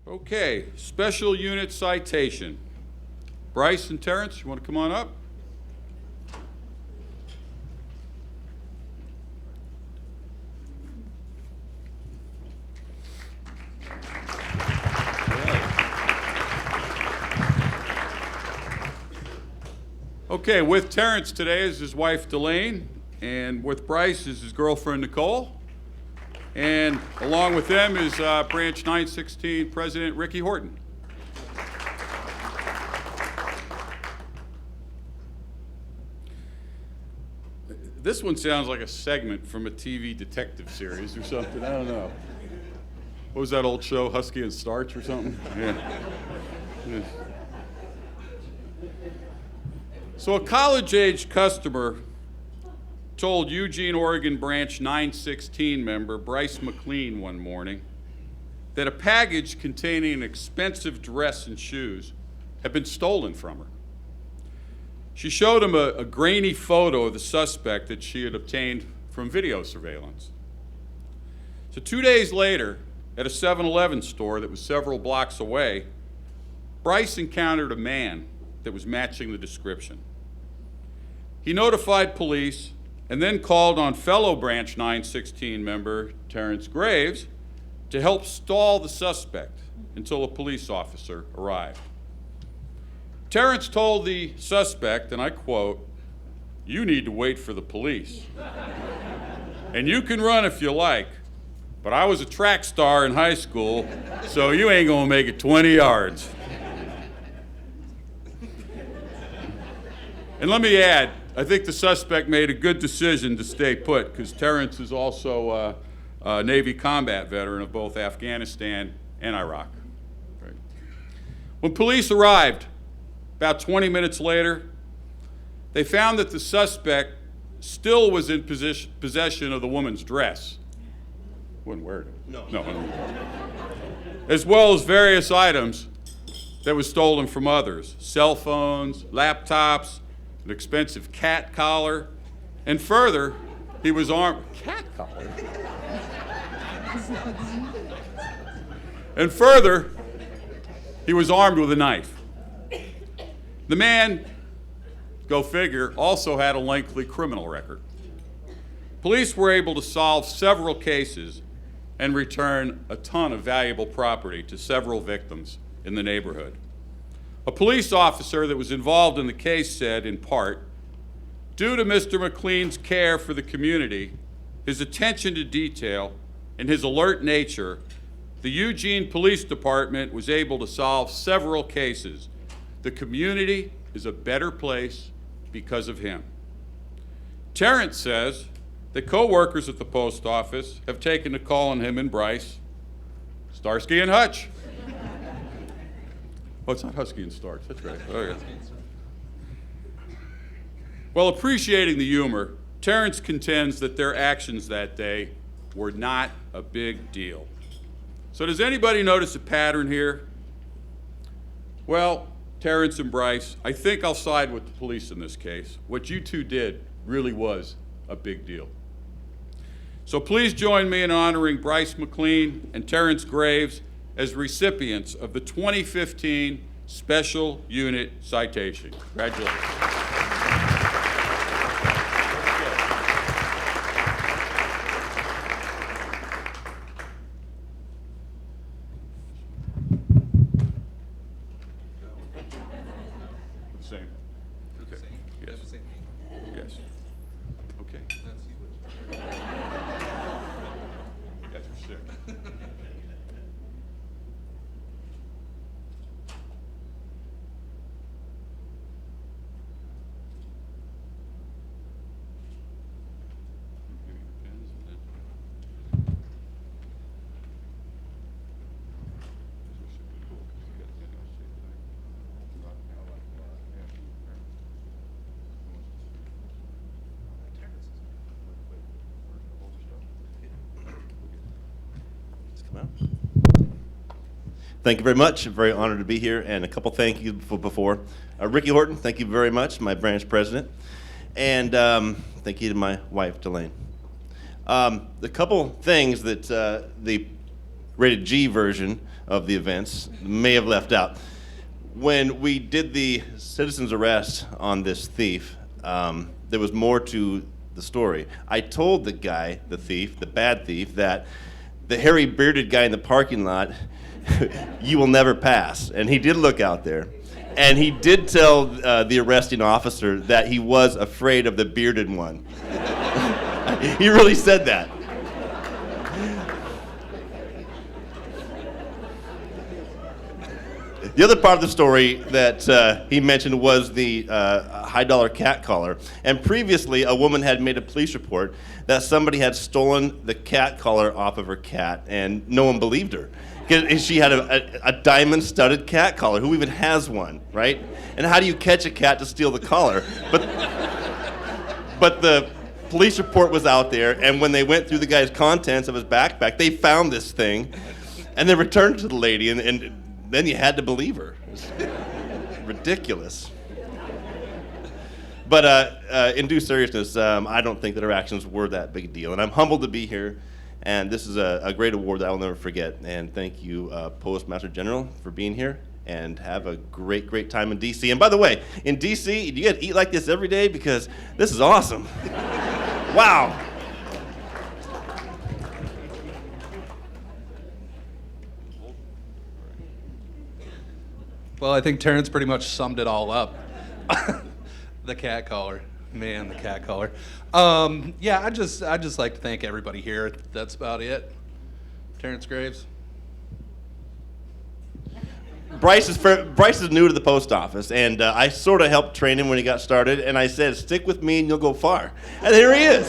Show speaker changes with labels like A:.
A: Okay, special unit citation. Bryce and Terrence, you want to come on up? Okay, with Terrence today is his wife Delane, and with Bryce is his girlfriend Nicole, and along with them is Branch 916 President Ricky Horton. This one sounds like a segment from a TV detective series or something. I don't know. What was that old show, Husky and Starch or something? Yeah. Yeah. So a college-age customer told Eugene, Oregon Branch 916 member Bryce McLean one morning that a package containing an expensive dress and shoes had been stolen from her. She showed him a grainy photo of the suspect that she had obtained from video surveillance. So 2 days later, at a 7-Eleven store that was several blocks away, Bryce encountered a man that was matching the description. He notified police and then called on fellow Branch 916 member Terrence Graves to help stall the suspect until a police officer arrived. Terrence told the suspect, and I quote, "You need to wait for the police. And you can run if you like, but I was a track star in high school, so you ain't gonna make it 20 yards. And let me add, I think the suspect made a good decision to stay put, because Terrence is also a Navy combat veteran of both Afghanistan and Iraq. Right. When police arrived, about 20 minutes later, they found that the suspect still was in possession of the woman's dress. Wouldn't wear it. No. As well as various items that was stolen from others. Cell phones, laptops, an expensive cat collar, and further, he was armed. Cat collar? And further, he was armed with a knife. The man, go figure, also had a lengthy criminal record. Police were able to solve several cases and return a ton of valuable property to several victims in the neighborhood. A police officer that was involved in the case said, in part, due to Mr. McLean's care for the community, his attention to detail, and his alert nature, the Eugene Police Department was able to solve several cases. The community is a better place because of him. Terrence says that co-workers at the post office have taken to calling him and Bryce Starsky and Hutch. Oh, it's not Husky and Starch, that's right. Oh, yeah. Well, appreciating the humor, Terrence contends that their actions that day were not a big deal. So does anybody notice a pattern here? Well, Terrence and Bryce, I think I'll side with the police in this case. What you two did really was a big deal. So please join me in honoring Bryce McLean and Terrence Graves as recipients of the 2015 Special Unit Citation. Congratulations. Same. Okay. Yes. Yes. Okay. That's for sick.
B: Thank you very much. I'm very honored to be here. And a couple thank you before. Ricky Horton, thank you very much, my branch president. And thank you to my wife, Delane. The couple things that the rated G version of the events may have left out. When we did the citizen's arrest on this thief, there was more to the story. I told the guy, the thief, the bad thief, that the hairy bearded guy in the parking lot, you will never pass. And he did look out there. And he did tell the arresting officer that he was afraid of the bearded one. He really said that. The other part of the story that he mentioned was the high-dollar cat collar. And previously, a woman had made a police report that somebody had stolen the cat collar off of her cat, and no one believed her. She had a diamond-studded cat collar. Who even has one, right? And how do you catch a cat to steal the collar? But the police report was out there, and when they went through the guy's contents of his backpack, they found this thing, and they returned it to the lady, and then you had to believe her. It was ridiculous. But in due seriousness, I don't think that our actions were that big a deal, and I'm humbled to be here. And this is a great award that I will never forget. And thank you, Postmaster General, for being here. And have a great, great time in D.C. And by the way, in D.C., do you guys eat like this every day? Because this is awesome. Wow.
C: Well, I think Terrence pretty much summed it all up. The cat collar. Man, the cat collar. Yeah, I just like to thank everybody here. That's about it. Terrence Graves.
B: Bryce is new to the post office, and I sort of helped train him when he got started, and I said, stick with me and you'll go far. And here he is.